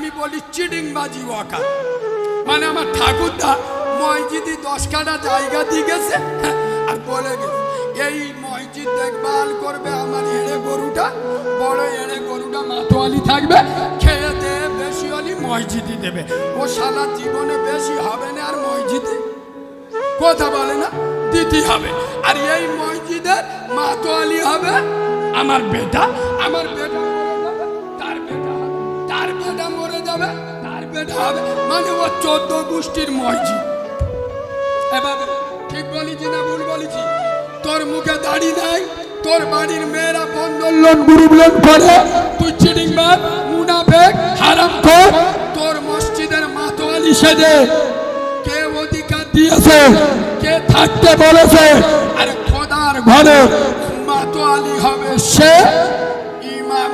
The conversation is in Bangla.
আমি বলি চিডিংবাজি ওয়াকা। মানে আমার ঠাকুরদা মসজিদে 10 কাঠা জায়গা দিয়ে গেছে আর বলে গেছে এই মসজিদ দেখভাল করবে আমার এড়ে গরুটা, বড় এড়ে গরুটা মাতোয়ালি থাকবে, খেয়ে দেয়ে বেশি হলে মসজিদে দেবে। ও সারা জীবনে বেশি হবে না আর মসজিদে কথা বলে না দিতে হবে। আর এই মসজিদের মাতোয়ালি হবে আমার বেটা, আমার বেটা মরে যাবে তার বেটা হবে, তার বেটা মরে যাবে তার বেটা হবে। মানে ও 14 গোষ্ঠীর মসজিদ। এভাবে ঠিক বলেছি না ভুল বলেছি? তোর মুখে দাড়ি নাই, তোর বাড়ির মেয়েরা বন্ধন লোন গ্রুপ লোন করে, তুই চিটিংবাজ মুনাফেক হারামখোর। তোর মসজিদের মাতোয়ালি সেজে কে অধিকার দিয়েছে, কে থাকতে বলেছে? আরে খোদার ঘরে মাতোয়ালি হবে সে, ইমাম